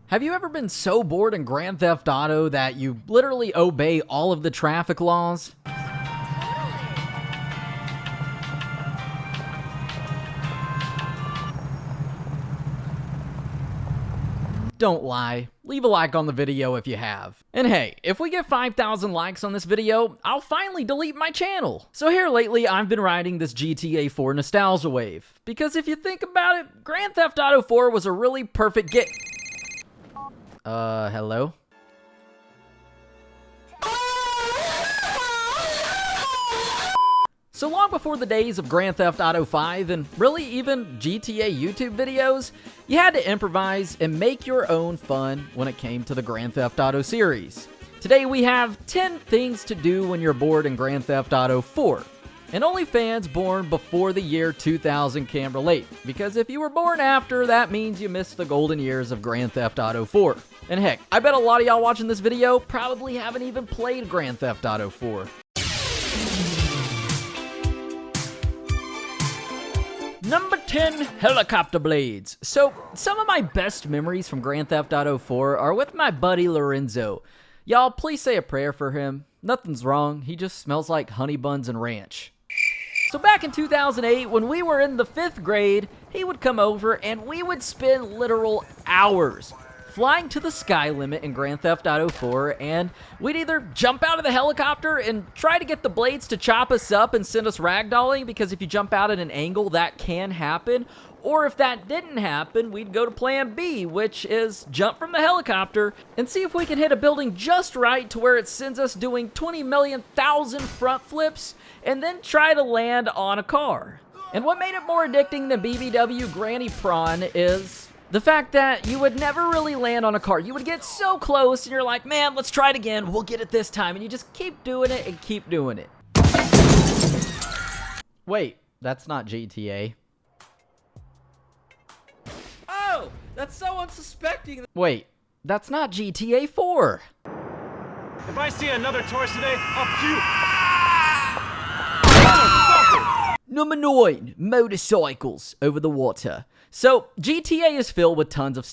Have you ever been so bored in Grand Theft Auto that you literally obey all of the traffic laws? Don't lie. Leave a like on the video if you have. And hey, if we get 5,000 likes on this video, I'll finally delete my channel. So here lately, I've been riding this GTA 4 nostalgia wave. Because if you think about it, Grand Theft Auto 4 was a really perfect get... hello? So long before the days of Grand Theft Auto 5 and really even GTA YouTube videos, you had to improvise and make your own fun when it came to the Grand Theft Auto series. Today we have 10 things to do when you're bored in Grand Theft Auto 4. And only fans born before the year 2000 can relate, because if you were born after, that means you missed the golden years of Grand Theft Auto 4. And heck, I bet a lot of y'all watching this video probably haven't even played Grand Theft Auto 4. Number 10, helicopter blades. So, some of my best memories from Grand Theft Auto 4 are with my buddy Lorenzo. Y'all, please say a prayer for him. Nothing's wrong, he just smells like honey buns and ranch. So back in 2008, when we were in the 5th grade, he would come over and we would spend literal hours flying to the sky limit in Grand Theft Auto 4, and we'd either jump out of the helicopter and try to get the blades to chop us up and send us ragdolling, because if you jump out at an angle, that can happen. Or if that didn't happen, we'd go to plan B, which is jump from the helicopter and see if we can hit a building just right to where it sends us doing 20 million thousand front flips, and then try to land on a car. And what made it more addicting than BBW Granny Prawn is the fact that you would never really land on a car. You would get so close and you're like, man, let's try it again. We'll get it this time. And you just keep doing it and keep doing it. Wait, that's not GTA. Oh, that's so unsuspecting. Wait, that's not GTA 4. If I see another tourist today, I'll puke. Number 9, motorcycles over the water. So, GTA is filled with tons of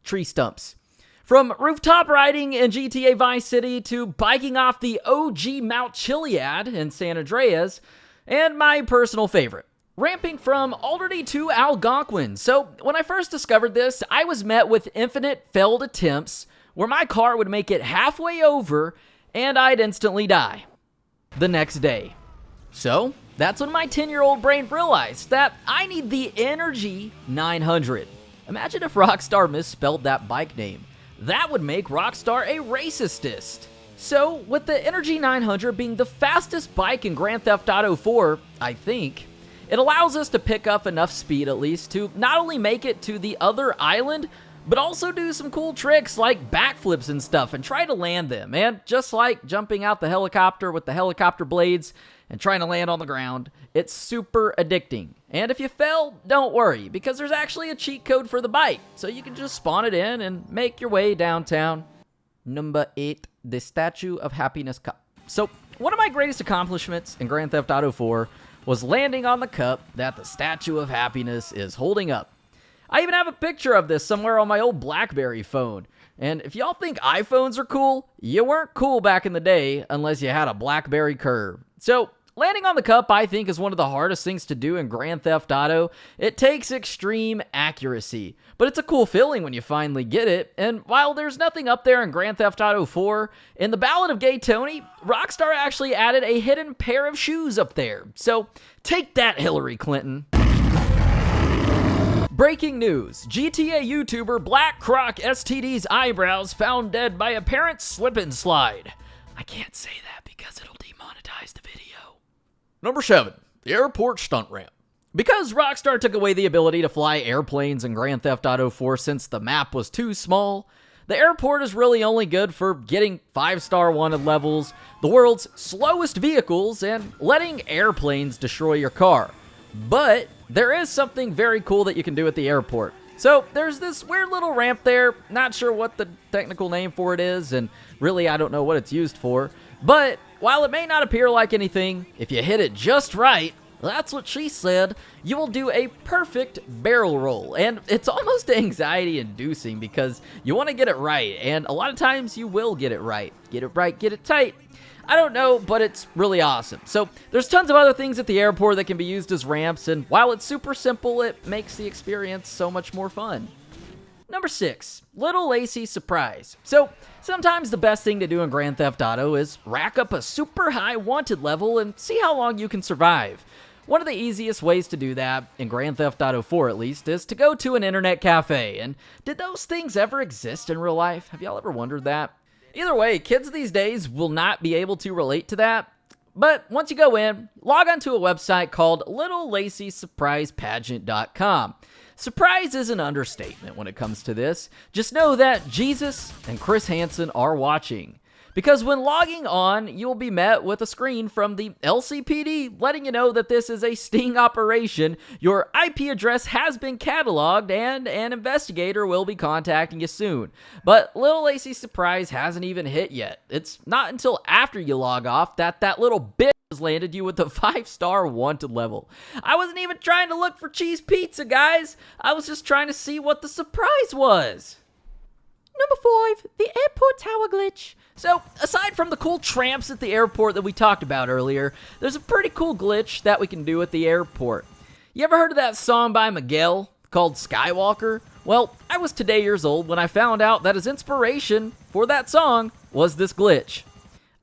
tree stumps. From rooftop riding in GTA Vice City to biking off the OG Mount Chiliad in San Andreas, and my personal favorite, ramping from Alderdy to Algonquin. So, when I first discovered this, I was met with infinite failed attempts where my car would make it halfway over and I'd instantly die the next day. So, that's when my 10-year-old brain realized that I need the Energy 900. Imagine if Rockstar misspelled that bike name. That would make Rockstar a racistist. So, with the Energy 900 being the fastest bike in Grand Theft Auto 4, I think, it allows us to pick up enough speed at least to not only make it to the other island, but also do some cool tricks like backflips and stuff and try to land them. And just like jumping out the helicopter with the helicopter blades and trying to land on the ground, it's super addicting. And if you fail, don't worry, because there's actually a cheat code for the bike, so you can just spawn it in and make your way downtown. Number 8, the Statue of Happiness Cup. So, one of my greatest accomplishments in Grand Theft Auto 4 was landing on the cup that the Statue of Happiness is holding up. I even have a picture of this somewhere on my old BlackBerry phone. And if y'all think iPhones are cool, you weren't cool back in the day unless you had a BlackBerry Curve. So, landing on the cup, I think, is one of the hardest things to do in Grand Theft Auto. It takes extreme accuracy, but it's a cool feeling when you finally get it. And while there's nothing up there in Grand Theft Auto 4, in the Ballad of Gay Tony, Rockstar actually added a hidden pair of shoes up there. So, take that, Hillary Clinton. Breaking news, GTA YouTuber Black Croc STD's eyebrows found dead by apparent slip and slide. I can't say that because it'll demonetize the video. Number 7, the airport stunt ramp. Because Rockstar took away the ability to fly airplanes in Grand Theft Auto 4 since the map was too small, the airport is really only good for getting 5-star wanted levels, the world's slowest vehicles, and letting airplanes destroy your car. But there is something very cool that you can do at the airport. So there's this weird little ramp there, not sure what the technical name for it is, and really I don't know what it's used for, but while it may not appear like anything, if you hit it just right, That's what she said. You will do a perfect barrel roll, and it's almost anxiety-inducing because you want to get it right, and a lot of times you will get it right. Get it right, get it tight. I don't know, but it's really awesome. So there's tons of other things at the airport that can be used as ramps, and while it's super simple, it makes the experience so much more fun. Number 6, Little Lacy Surprise. So, sometimes the best thing to do in Grand Theft Auto is rack up a super high wanted level and see how long you can survive. One of the easiest ways to do that, in Grand Theft Auto 4 at least, is to go to an internet cafe. And did those things ever exist in real life? Have y'all ever wondered that? Either way, kids these days will not be able to relate to that. But once you go in, log onto a website called LittleLacySurprisePageant.com. Surprise is an understatement when it comes to this. Just know that Jesus and Chris Hansen are watching. Because when logging on, you'll be met with a screen from the LCPD letting you know that this is a sting operation, your IP address has been cataloged, and an investigator will be contacting you soon. But Little Lacy Surprise hasn't even hit yet. It's not until after you log off that little bitch has landed you with a 5-star wanted level. I wasn't even trying to look for cheese pizza, guys. I was just trying to see what the surprise was. Number 5, the airport tower glitch. So, aside from the cool tramps at the airport that we talked about earlier, there's a pretty cool glitch that we can do at the airport. You ever heard of that song by Miguel called Skywalker? Well, I was today years old when I found out that his inspiration for that song was this glitch.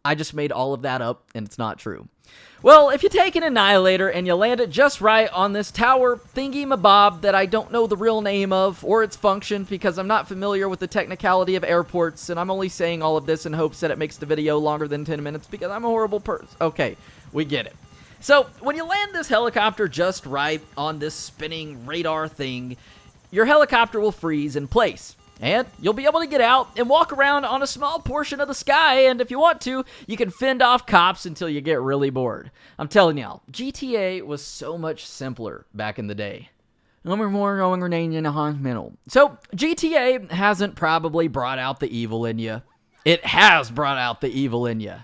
I just made all of that up, and it's not true. Well, if you take an annihilator and you land it just right on this tower thingy-mabob that I don't know the real name of or its function because I'm not familiar with the technicality of airports, and I'm only saying all of this in hopes that it makes the video longer than 10 minutes because I'm a horrible person. Okay, we get it. So, when you land this helicopter just right on this spinning radar thing, your helicopter will freeze in place. And you'll be able to get out and walk around on a small portion of the sky, and if you want to, you can fend off cops until you get really bored. I'm telling y'all, GTA was so much simpler back in the day. Number 4, going grenade in a hospital. So, GTA hasn't probably brought out the evil in you. It has brought out the evil in you.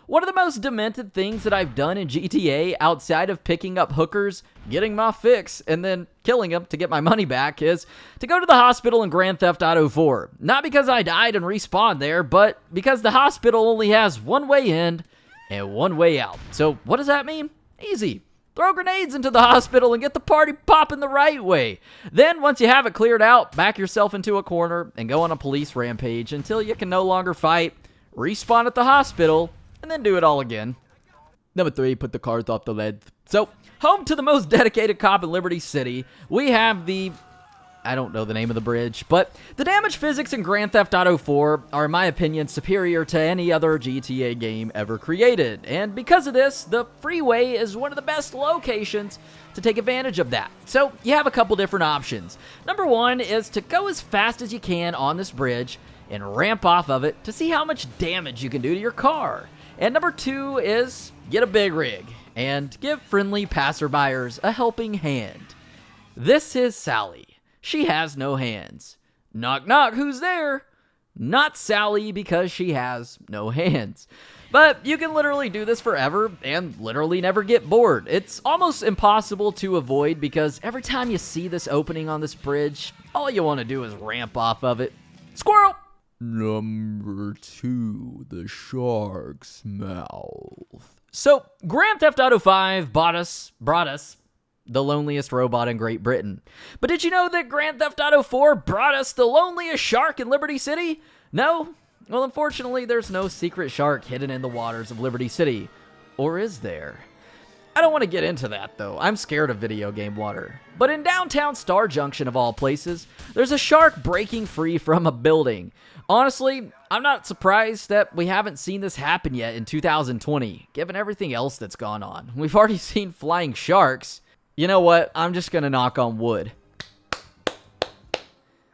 One of the most demented things that I've done in GTA, outside of picking up hookers, getting my fix, and then killing them to get my money back, is to go to the hospital in Grand Theft Auto 4. Not because I died and respawned there, but because the hospital only has one way in and one way out. So what does that mean? Easy. Throw grenades into the hospital and get the party popping the right way. Then, once you have it cleared out, back yourself into a corner and go on a police rampage until you can no longer fight, respawn at the hospital, and then do it all again. Number 3, put the cards off the lead. So, home to the most dedicated cop in Liberty City, we have the... I don't know the name of the bridge, but the damage physics in Grand Theft Auto 4 are, in my opinion, superior to any other GTA game ever created. And because of this, the freeway is one of the best locations to take advantage of that. So, you have a couple different options. Number 1 is to go as fast as you can on this bridge and ramp off of it to see how much damage you can do to your car. And number 2 is get a big rig and give friendly passerbyers a helping hand. This is Sally. She has no hands. Knock knock, who's there? Not Sally because she has no hands. But you can literally do this forever and literally never get bored. It's almost impossible to avoid because every time you see this opening on this bridge, all you want to do is ramp off of it. Squirrel! Number 2, the shark's mouth. So, Grand Theft Auto 5 brought us the loneliest robot in Great Britain. But did you know that Grand Theft Auto 4 brought us the loneliest shark in Liberty City? No? Well, unfortunately, there's no secret shark hidden in the waters of Liberty City. Or is there? I don't want to get into that, though. I'm scared of video game water. But in downtown Star Junction, of all places, there's a shark breaking free from a building. Honestly, I'm not surprised that we haven't seen this happen yet in 2020, given everything else that's gone on. We've already seen flying sharks. You know what? I'm just gonna knock on wood.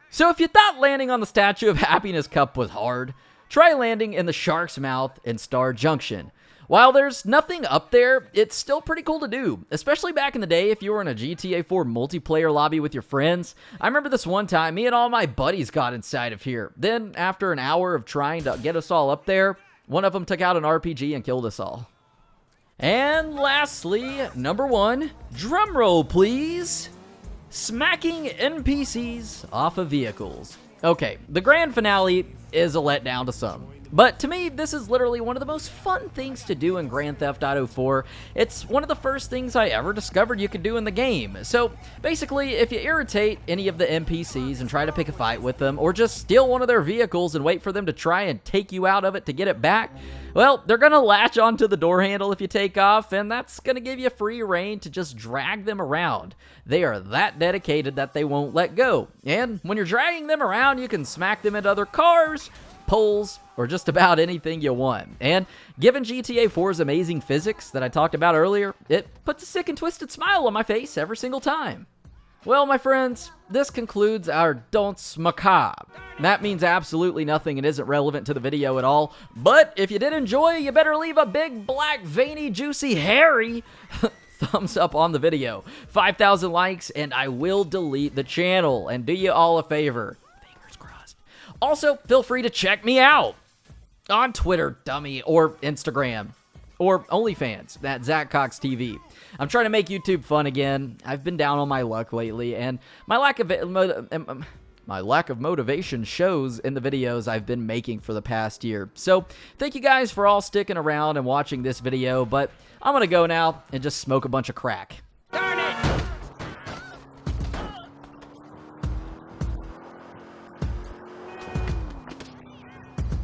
So if you thought landing on the Statue of Happiness Cup was hard, try landing in the shark's mouth in Star Junction. While there's nothing up there, it's still pretty cool to do, especially back in the day if you were in a GTA 4 multiplayer lobby with your friends. I remember this one time, me and all my buddies got inside of here. Then, after an hour of trying to get us all up there, one of them took out an RPG and killed us all. And lastly, number 1, drumroll please, smacking NPCs off of vehicles. Okay, the grand finale is a letdown to some. But to me, this is literally one of the most fun things to do in Grand Theft Auto 4. It's one of the first things I ever discovered you could do in the game. So basically, if you irritate any of the NPCs and try to pick a fight with them, or just steal one of their vehicles and wait for them to try and take you out of it to get it back, well, they're going to latch onto the door handle if you take off, and that's going to give you free reign to just drag them around. They are that dedicated that they won't let go. And when you're dragging them around, you can smack them into other cars, poles, or just about anything you want. And given GTA 4's amazing physics that I talked about earlier, it puts a sick and twisted smile on my face every single time. Well, my friends, this concludes our Don'ts Macabre. That means absolutely nothing and isn't relevant to the video at all, but if you did enjoy, you better leave a big, black, veiny, juicy, hairy thumbs up on the video. 5,000 likes, and I will delete the channel. And do you all a favor. Also, feel free to check me out on Twitter, dummy, or Instagram, or OnlyFans, at ZachCoxTV. I'm trying to make YouTube fun again. I've been down on my luck lately, and my lack of motivation shows in the videos I've been making for the past year. So, thank you guys for all sticking around and watching this video, but I'm gonna go now and just smoke a bunch of crack.